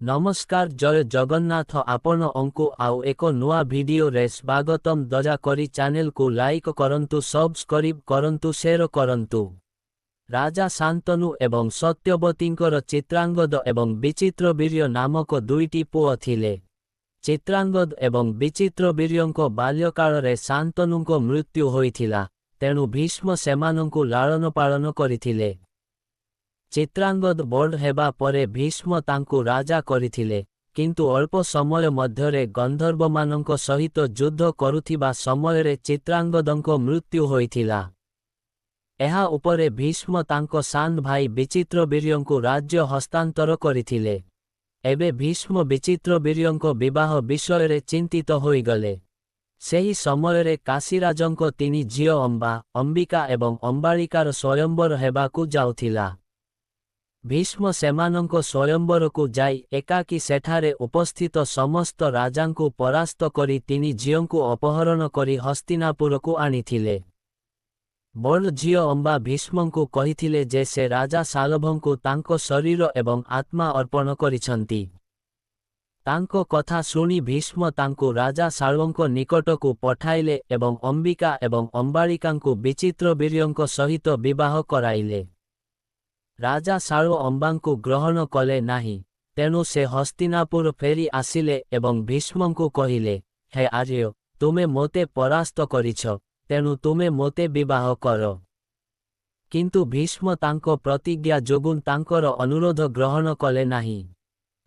नमस्कार जय जगन्नाथ आपण अंकु आउ एक नुआ वीडियो रे स्वागतम दयाकरी चैनल को लाइक करंतु सब्सक्राइब करंतु शेयर करंतु। राजा शांतनु एवं सत्यवतींकर चित्रांगद एवं विचित्रवीर्य नामक दुईटी पुओ थिले। चित्रांगद एवं विचित्रवीर्यंक बाल्यकाल रे शांतनुंक मृत्यु होइथिला, तेणु भीष्म सेमानंकु लालन पालन करिथिले। चित्रांगद बड़ हेबा परे भीष्म तांकु राजा करिथिले, किंतु अल्प समय मध्यरे गंधर्वमानंक सहित युद्ध करुथिबा समयरे चित्रांगदंक मृत्यु होइथिला। एहा उपरे भीष्म तांको सान भाई विचित्रवीर्यंकु राज्य हस्तांतर करिथिले। एबे भीष्म विचित्रवीर्यंक विवाह विषय चिंतित होइगले। सेही समयरे काशीराजंक तिनि झियो अंबा, अंबिका एवं अंबालिकार स्वयंवर हेबाकु जाउथिला। भीष्म सेमानंक स्वयंवरकु जाई एकाकी सेठारे उपस्थित समस्त राजांकु परास्त करी तिनि झियोंकु अपहरण करी हस्तिनापुरकु आनिथिले। बड़ झियो अंबा भीष्मंकु कहिथिले जे से राजा सालभंकु तांको शरीर एवं आत्मा अर्पण करिछंती। तांको कथा शुणी भीष्म तांकु राजा सालवंक निकटकु पठाइले एवं अंबिका एवं अंबालिकांकु विचित्रवीर्यंक सहित विवाह कराइले। राजा साळो अंबांकु ग्रहण कले नाही, तेणु से हस्तिनापुर फेरी आसिले एवं भीष्मंकु कहिले, हे आर्य, तुमे मोते परास्त करिछ, तेणु तुमे मोते विवाह करो। किंतु भीष्म तांको प्रतिज्ञा जोगुन तांकर अनुरोध ग्रहण कले नाही।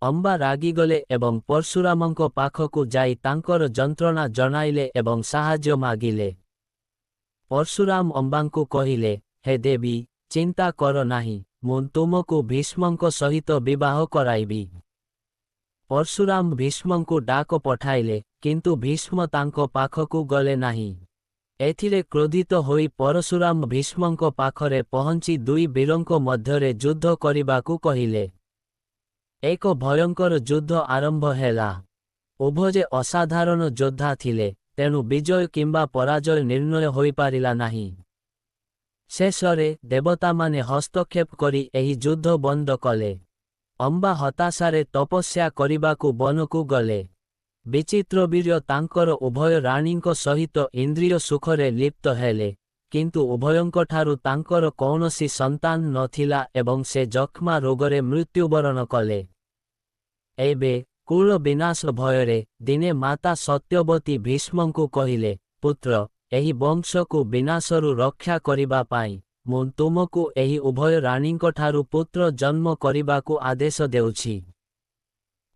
अंबा रागिगले एवं परशुरामंक पाखकु जाई तांकर जंत्रणा जनाइले एवं साहाय्य मागिले। परशुराम अंबांकु कहिले, हे देवी, चिंता कर नाही, मु तुमको भीष्मंक सहित विवाह कराइबी। परशुराम भीष्मंकु डाक पठाइले, किंतु भीष्म तांको पाखकु गले नाही। एथिरे क्रोधित होई परशुराम भीष्मंक पाखरे पहुंची दुई वीरंक मध्यरे युद्ध करिबाकु कहिले। एक भयंकर युद्ध आरंभ हेला। उभये असाधारण योद्धा थिले, तेणु विजय किंबा पराजय निर्णय होई पारिला नाही। शेषरे देवता माने हस्तक्षेप करी एही युद्ध बंद कले। अंबा हताशारे तपस्या करिबाकु बनकु गले। विचित्रवीर्य तांकर उभय राणींक सहित इंद्रिय सुखरे लिप्त हेले, किंतु उभयंकठारु तांकर कौनसी संतान नथिला एवं से जक्ष्मा रोगरे मृत्युवरण कले। एबे कुल विनाश भयरे दिने माता सत्यवती भीष्मंकु कहिले, पुत्र, एही वंशकु विनाशरु रक्षा करिबा पाई मु तुमकु एही उभय राणींकठारु पुत्र जन्म करिबाकु आदेश देउछि।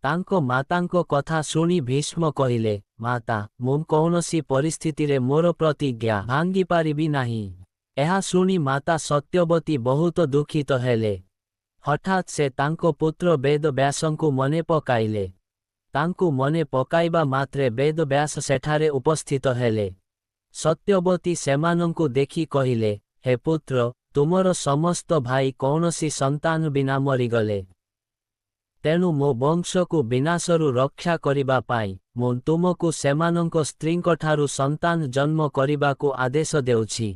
तांको मातांको कथा शुणी भीष्म कहिले, माता, मु कौनसी परिस्थितिरे मोर प्रतिज्ञा भांगी पारिबी नाही। एहा शुणी माता सत्यवती बहुत दुखित हेले। हठात से तांको पुत्र वेदव्यासंकु मने पकाइले। तांकु मने पकाइबा मात्रे वेदव्यास सेठारे उपस्थित हेले। सत्यवती सेमानंकु देखि कहिले, हे पुत्र, तुमर समस्त भाई कौनसी संतान बिना मरिगले। तेणु मो वंशकु विनाशरु रक्षा करिबा पाई मु तुमकु सेमानंक स्त्रींकठारु संतान जन्म करिबाकु आदेश देउछि।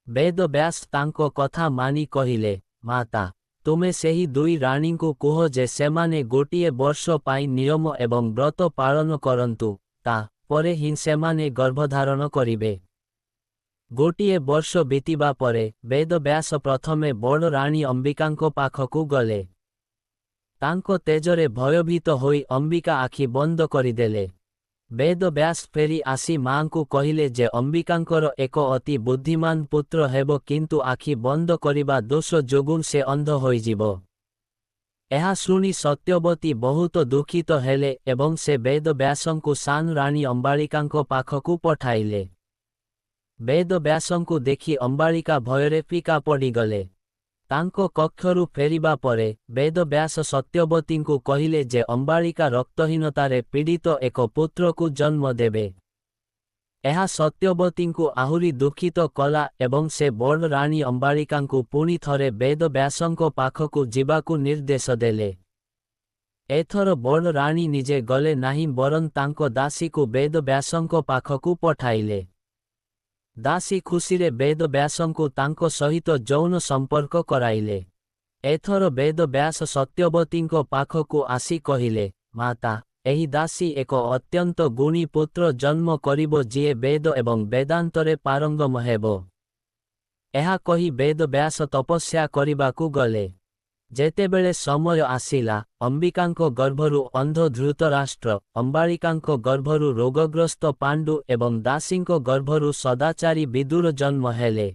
वेदव्यास तांको कथा मानी कहिले, माता, तुमे सेही दुई राणींकु कुह जे सेमाने गोटिए वर्ष पाई नियम एवं व्रत पालन करंतु, ता परे ही सेमाने गर्भधारण करिबे। गोटिए वर्ष बीतिबा परे वेदव्यास प्रथमे बड़ राणी अंबिकांको पाखकु गले। तांको तेजरे भयभीत होई अंबिका आखि बंद करिदेले। वेदव्यास फेरी आसी मांकु कहिले जे अंबिकांकर एक अति बुद्धिमान पुत्र हेबो, किंतु आखि बंद करिबा दोष जोगुन से अंध होइजिबो। एहा शुणी सत्यवती बहुत दुखित हेले एवं से वेदव्यासंकु सान राणी अंबालिकांको पाखकु पठाइले। वेदव्यासंकु देखि अंबालिका भयरे फीका पड़ीगले। तांको कक्षरु फेरिबा परे वेदव्यास सत्यवतींकु कहिले जे अंबालिका रक्तहीनतारे पीड़ित एक पुत्रकु जन्म देबे। एहा सत्यवतींकु आहुरी दुखित कला एवं से बड़ राणी अंबालिकांकु पुणी थरे वेदव्यासंको पाखकु जिबाकु निर्देश देले। एथर बड़ राणी निजे गले नाही बरन तांको दासीकु वेदव्यासंको पाखकु पठाइले। दासी खुशीरे वेदव्यासंकु तांको सहित यौन संपर्क कराइले। ଏଥର ବେଦବ୍ୟାସ ସତ୍ୟବତୀଙ୍କ ପାଖକୁ ଆସି କହିଲେ, ମାତା, ଏହି ଦାସୀ ଏକ ଅତ୍ୟନ୍ତ ଗୁଣୀ ପୁତ୍ର ଜନ୍ମ କରିବ ଯିଏ ବେଦ ଏବଂ ବେଦାନ୍ତରେ ପାରଙ୍ଗମ ହେବ। ଏହା କହି ବେଦବ୍ୟାସ ତପସ୍ୟା କରିବାକୁ ଗଲେ। ଯେତେବେଳେ ସମୟ ଆସିଲା, ଅମ୍ବିକାଙ୍କ ଗର୍ଭରୁ ଅନ୍ଧ ଧୃତରାଷ୍ଟ୍ର, ଅମ୍ବାଳିକାଙ୍କ ଗର୍ଭରୁ ରୋଗଗ୍ରସ୍ତ ପାଣ୍ଡୁ ଏବଂ ଦାସୀଙ୍କ ଗର୍ଭରୁ ସଦାଚାରୀ ବିଦୁର ଜନ୍ମ ହେଲେ।